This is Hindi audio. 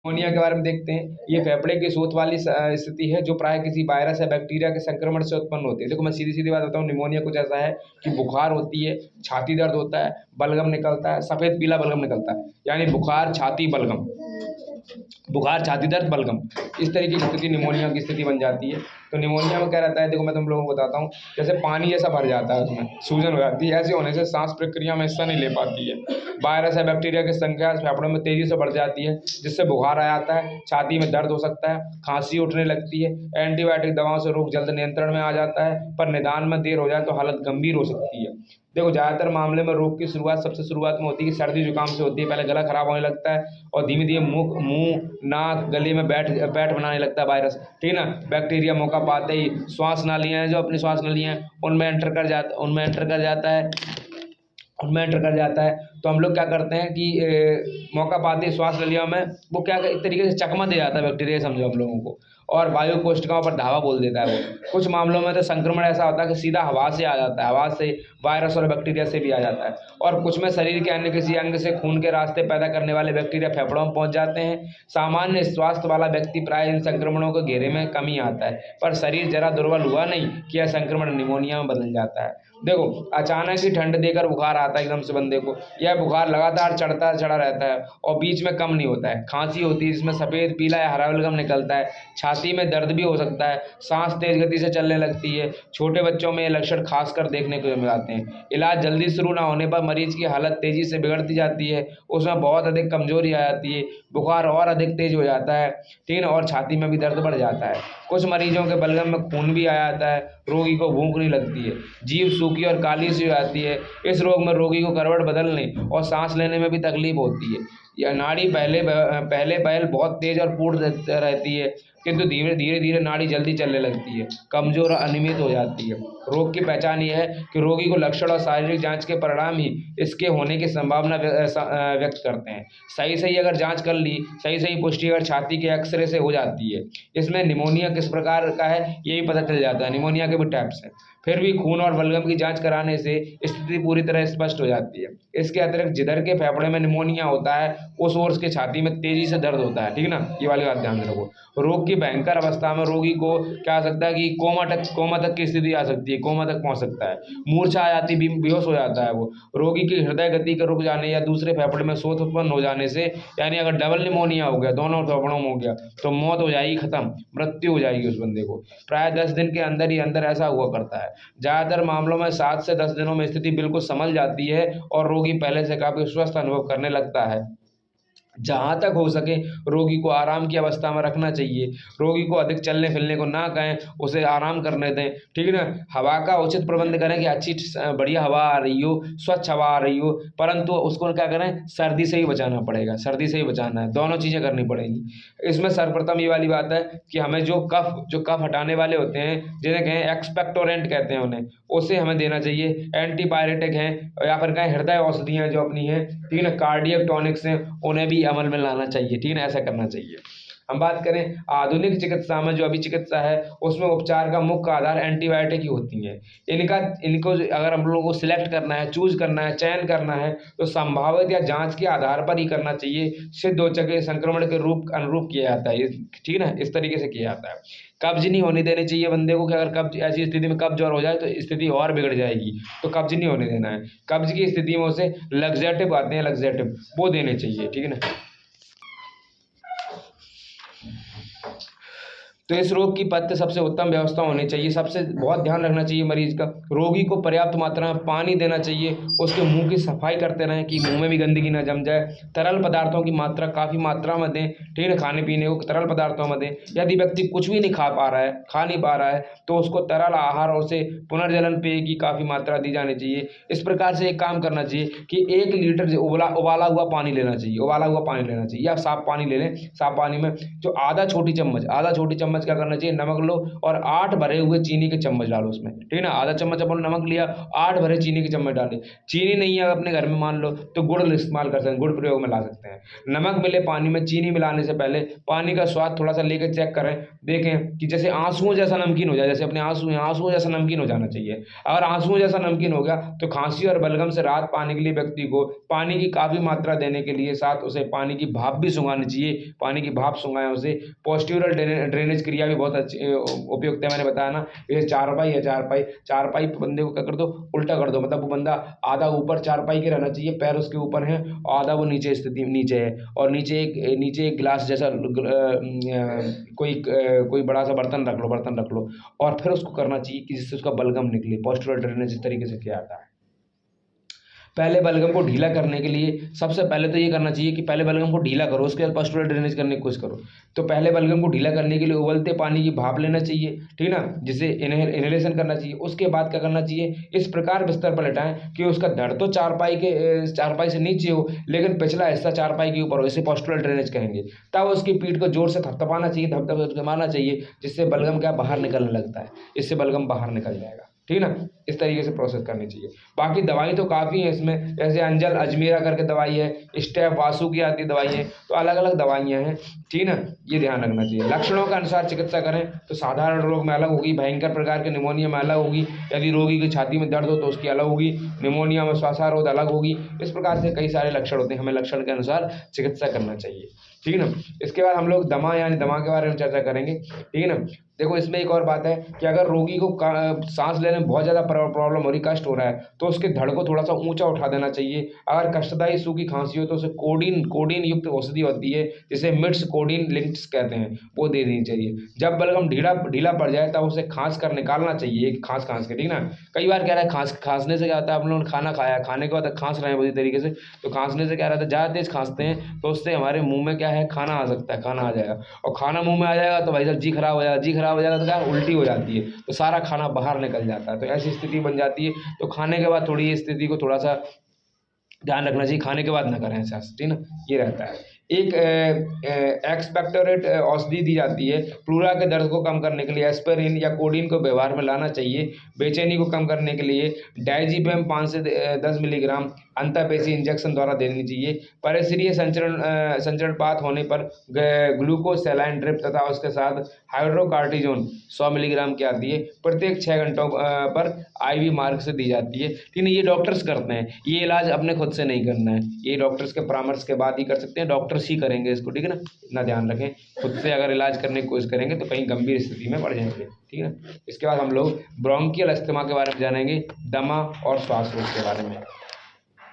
निमोनिया के बारे में देखते हैं। ये फेफड़े की सोत वाली स्थिति है जो प्राय किसी वायरस या बैक्टीरिया के संक्रमण से उत्पन्न होती है। देखो मैं सीधी-सीधी बात बताऊँ, निमोनिया कुछ ऐसा है कि बुखार होती है, छाती दर्द होता है, बलगम निकलता है, सफ़ेद पीला बलगम निकलता है, यानी बुखार, छाती, बलगम। बुखार, छाती दर्द, बलगम, इस तरीके की स्थिति निमोनिया की स्थिति बन जाती है। तो निमोनिया में क्या रहता है, देखो मैं तुम लोगों को बताता हूँ, जैसे पानी जैसा भर जाता है, उसमें सूजन हो जाती है। ऐसे होने से सांस प्रक्रिया में हिस्सा नहीं ले पाती है। वायरस या बैक्टीरिया की संख्या फेफड़ों में तेजी से बढ़ जाती है, जिससे बुखार आ जाता है, छाती में दर्द हो सकता है, खांसी उठने लगती है। एंटीबायोटिक दवाओं से रोग जल्द नियंत्रण में आ जाता है, पर निदान में देर हो जाए तो हालत गंभीर हो सकती है। देखो ज़्यादातर मामले में रोग की शुरुआत सबसे शुरुआत में होती है कि सर्दी जुकाम से होती है। पहले गला खराब होने लगता है और धीमे धीमे मुंह, नाक, गले में बैठ बनाने लगता है वायरस, ठीक है ना। बैक्टीरिया मौका पाते ही श्वास नालियाँ हैं, जो अपनी श्वास नालियाँ हैं उनमें एंटर कर जाता है। तो हम लोग क्या करते हैं कि मौका पाते ही श्वास नलियों में वो क्या एक तरीके से चकमा दे जाता है बैक्टीरिया, समझो हम लोगों को, और वायु कोशिकाओं पर धावा बोल देता है वो। कुछ मामलों में तो संक्रमण ऐसा होता है कि सीधा हवा से आ जाता है, हवा से, वायरस और बैक्टीरिया से भी आ जाता है। और कुछ में शरीर के अन्य किसी अंग से खून के रास्ते पैदा करने वाले बैक्टीरिया फेफड़ों में पहुंच जाते हैं। सामान्य स्वास्थ्य वाला व्यक्ति प्राय इन संक्रमणों के घेरे में कम ही आता है, पर शरीर जरा दुर्बल हुआ नहीं कि यह संक्रमण निमोनिया में बदल जाता है। देखो अचानक ही ठंड देकर बुखार आता है एकदम से बंदे को, यह बुखार लगातार चढ़ा रहता है और बीच में कम नहीं होता है। खांसी होती है जिसमें सफ़ेद, पीला या हरा बलगम निकलता है। छाती में दर्द भी हो सकता है, सांस तेज गति से चलने लगती है। छोटे बच्चों में ये लक्षण खासकर देखने को मिल जाते हैं। इलाज जल्दी शुरू ना होने पर मरीज की हालत तेजी से बिगड़ती जाती है, उसमें बहुत अधिक कमजोरी आ जाती है, बुखार और अधिक तेज हो जाता है, ठीक है, और छाती में भी दर्द बढ़ जाता है। कुछ मरीजों के बलगम में खून भी आ जाता है, रोगी को भूख नहीं लगती है, जीभ सूखी और काली सी हो जाती है। इस रोग में रोगी को करवट बदलने और सांस लेने में भी तकलीफ होती है। यह नाड़ी पहले बैल बहुत तेज और पूर्ण रहती है, किंतु धीरे धीरे नाड़ी जल्दी चलने लगती है, कमजोर और अनियमित हो जाती है। रोग की पहचान यह है कि रोगी को लक्षण और शारीरिक जांच के परिणाम ही इसके होने की संभावना व्यक्त करते हैं। सही अगर जांच कर ली, सही पुष्टि अगर छाती के एक्सरे से हो जाती है, इसमें निमोनिया किस प्रकार का है ये भी पता चल जाता है। निमोनिया के भी टाइप्स हैं। फिर भी खून और बलगम की जांच कराने से स्थिति पूरी तरह स्पष्ट हो जाती है। इसके अतिरिक्त जिधर के फेफड़े में निमोनिया होता है उस ओर के छाती में तेजी से दर्द होता है, ठीक है ना, ये वाली बात ध्यान रखो। रोग की भयंकर अवस्था में रोगी को क्या आ सकता है कि कोमा तक की स्थिति आ सकती है, कोमा तक पहुंच सकता है, मूर्छा आ जाती है, बेहोश हो जाता है वो। रोगी की हृदय गति के रुक जाने या दूसरे फेफड़े में शोथ उत्पन्न हो जाने से, यानी अगर डबल निमोनिया हो गया, दोनों फेफड़ों में हो गया, तो मौत हो जाएगी, खत्म, मृत्यु हो जाएगी उस बंदे को। प्राय 10 दिन के अंदर ही अंदर ऐसा हुआ करता है। ज़्यादातर मामलों में 7 से 10 दिनों में स्थिति बिल्कुल संभल जाती है और रोगी पहले से काफ़ी स्वस्थ अनुभव करने लगता है। जहाँ तक हो सके रोगी को आराम की अवस्था में रखना चाहिए। रोगी को अधिक चलने फिरने को ना कहें, उसे आराम करने दें, ठीक है ना। हवा का उचित प्रबंध करें कि अच्छी बढ़िया हवा आ रही हो, स्वच्छ हवा आ रही हो, परंतु उसको क्या करें, सर्दी से ही बचाना पड़ेगा, सर्दी से ही बचाना है, दोनों चीज़ें करनी पड़ेंगी। इसमें सर्वप्रथम ये वाली बात है कि हमें जो कफ हटाने वाले होते हैं, जिन्हें कहें एक्सपेक्टोरेंट कहते हैं उन्हें, उसे हमें देना चाहिए। एंटीपायरेटिक हैं या फिर कहें हृदय औषधियाँ जो अपनी हैं, ठीक है ना, कार्डियक टॉनिक्स हैं, उन्हें भी अमल में लाना चाहिए, ठीक है ना, ऐसा करना चाहिए। हम बात करें आधुनिक चिकित्सा में, जो अभी चिकित्सा है उसमें उपचार का मुख्य आधार एंटीबायोटिक ही होती हैं। इनको अगर हम लोगों को सिलेक्ट करना है, चूज करना है, चयन करना है, तो संभावित या जांच के आधार पर ही करना चाहिए। सिद्ध हो चुके संक्रमण के रूप अनुरूप किया जाता है, ठीक है ना, इस तरीके से किया जाता है। कब्ज नहीं होने देनी चाहिए बंदे को, कि अगर कब्ज, ऐसी स्थिति में कब्ज और हो जाए तो स्थिति और बिगड़ जाएगी, तो कब्ज नहीं होने देना है। कब्ज की स्थिति में उसे लग्जेटिव आते हैं, लग्जेटिव, वो देने चाहिए, ठीक है ना। तो इस रोग की पथ्य सबसे उत्तम व्यवस्था होनी चाहिए। सबसे बहुत ध्यान रखना चाहिए मरीज का, रोगी को पर्याप्त मात्रा में पानी देना चाहिए, उसके मुंह की सफाई करते रहें कि मुंह में भी गंदगी ना जम जाए। तरल पदार्थों की मात्रा काफ़ी मात्रा में दें, ठीक है, खाने पीने को तरल पदार्थों में दें। यदि व्यक्ति कुछ भी नहीं खा नहीं पा रहा है, तो उसको तरल आहार और उसे पुनर्जलन पेय की काफ़ी मात्रा दी जानी चाहिए। इस प्रकार से एक काम करना चाहिए कि 1 लीटर से उबाला हुआ पानी लेना चाहिए, या साफ पानी ले लें। साफ पानी में जो आधा छोटी चम्मच चम्मच क्या करना चाहिए, नमक लो और 8 भरे हुए चीनी के चम्मच डालो उसमें, ठीक है ना। आधा चम्मच अपन नमक लिया, 8 भरे चीनी के चम्मच डाले। चीनी नहीं है अपने घर में मान लो तो गुड़ इस्तेमाल कर सकते हैं, गुड़ प्रयोग में ला सकते हैं। नमक मिले पानी में, चीनी मिलाने से पहले पानी का स्वाद थोड़ा सा लेकर चेक करें, देखें कि जैसे आंसुओं जैसा नमकीन हो जाए, जैसे अपने आंसुओं जैसा नमकीन हो जाना चाहिए। अगर आंसुओं जैसा नमकीन हो गया तो खांसी और बलगम से राहत पाने के लिए व्यक्ति को पानी की काफ़ी मात्रा देने के लिए साथ उसे पानी की भाप भी सूंघानी चाहिए। पानी की भाप सूंघाएं उसे। पोस्टीरियर ड्रेनेज क्रिया भी बहुत अच्छी उपयुक्त है, मैंने बताया ना। ये चारपाई है, चारपाई बंदे को क्या कर दो, उल्टा कर दो, मतलब वो बंदा आधा ऊपर चारपाई के रहना चाहिए, पैर उसके ऊपर है और आधा वो नीचे स्थिति नीचे है, और नीचे एक गिलास जैसा कोई बड़ा सा बर्तन रख लो और फिर उसको करना चाहिए कि जिससे उसका बलगम निकले। पोस्टीरियर ड्रेनेज इस तरीके से किया जाता है। पहले बलगम को ढीला करने के लिए सबसे पहले तो ये करना चाहिए कि पहले बलगम को ढीला करो, उसके बाद पोस्टीरियर ड्रेनेज करने की कोशिश करो। तो पहले बलगम को ढीला करने के लिए उबलते पानी की भाप लेना चाहिए, ठीक है ना, जिसे इनहेलेशन करना चाहिए। उसके बाद क्या करना चाहिए, इस प्रकार बिस्तर पर लेटाएं कि उसका धड़ तो चारपाई से नीचे हो लेकिन पिछला हिस्सा चारपाई के ऊपर हो, इसे पोस्टीरियर ड्रेनेज कहेंगे। तब उसकी पीठ को जोर से थपथपाना चाहिए, थपथपाना चाहिए, जिससे बलगम क्या बाहर निकलने लगता है, इससे बलगम बाहर निकल जाएगा, ठीक है ना। इस तरीके से प्रोसेस करनी चाहिए। बाकी दवाई तो काफ़ी है इसमें, जैसे अंजल अजमेरा करके दवाई है, स्टेप वासु की आती दवाई है, तो अलग अलग दवाइयाँ हैं, ठीक है ना। ये ध्यान रखना चाहिए। लक्षणों के अनुसार चिकित्सा करें तो साधारण रोग में अलग होगी, भयंकर प्रकार के निमोनिया में अलग होगी, यदि रोगी की छाती में दर्द हो तो उसकी अलग होगी, निमोनिया में श्वासारोध अलग होगी। इस प्रकार से कई सारे लक्षण होते हैं, हमें लक्षण के अनुसार चिकित्सा करना चाहिए, ठीक है ना। इसके बाद हम लोग दमा यानी दमा के बारे में चर्चा करेंगे, ठीक है ना। देखो इसमें एक और बात है कि अगर रोगी को सांस लेने में बहुत ज़्यादा प्रॉब्लम हो रही, कष्ट हो रहा है, तो उसके धड़ को थोड़ा सा ऊंचा उठा देना चाहिए। अगर कष्टदायी सूखी खांसी हो तो उसे कोडीन युक्त औषधि होती है जिसे मिट्स कोडीन लिंक्स कहते हैं, वो दे देनी चाहिए। जब बलगम ढीला पड़ जाए तब उसे खांस कर निकालना चाहिए, खांस के, ठीक ना। कई बार कह रहा है खांसने से क्या होता है, आप लोगों ने खाना खाया, खाने के बाद खांस रहे हैं बुरी तरीके से, तो खांसने से क्या रहता है, ज़्यादा तेज खांसते हैं तो उससे हमारे मुंह में क्या है, खाना आ सकता है, खाना आ जाएगा, और खाना मुंह में आ जाएगा तो भाई साहब जी खराब हो जाएगा, तो क्या उल्टी हो जाती है, तो सारा खाना बाहर निकल जाता है, तो ऐसी स्थिति बन जाती है। तो खाने के बाद थोड़ी स्थिति को थोड़ा सा ध्यान रखना चाहिए, खाने के बाद ना करें ऐसा, ठीक ना, ये रहता है। एक एक्सपेक्टोरेट औषधि दी जाती है प्लूरा के दर्द को कम करने के लिए, एस्पिरिन या कोडीन को व्यवहार में लाना चाहिए। बेचैनी को कम करने के लिए डायजीपम 5 से 10 मिलीग्राम अंतःपेशी इंजेक्शन द्वारा देनी चाहिए। परिसरीय संचरणपात होने पर ग्लूकोज सैलाइन ड्रिप तथा उसके साथ हाइड्रोकार्टिजोन 100 मिलीग्राम की आती है, प्रत्येक 6 घंटों पर IV मार्ग से दी जाती है, लेकिन ये डॉक्टर्स करते हैं, ये इलाज अपने खुद से नहीं करना है, ये डॉक्टर्स के परामर्श के बाद ही कर सकते हैं, डॉक्टर्स ही करेंगे इसको, ठीक है ना। इतना ध्यान रखें, खुद से अगर इलाज करने की कोशिश करेंगे तो कहीं गंभीर स्थिति में पड़ जाएंगे, ठीक है ना। इसके बाद हम लोग ब्रोंकियल अस्थमा के बारे में जानेंगे, दमा और श्वास रोग के बारे में।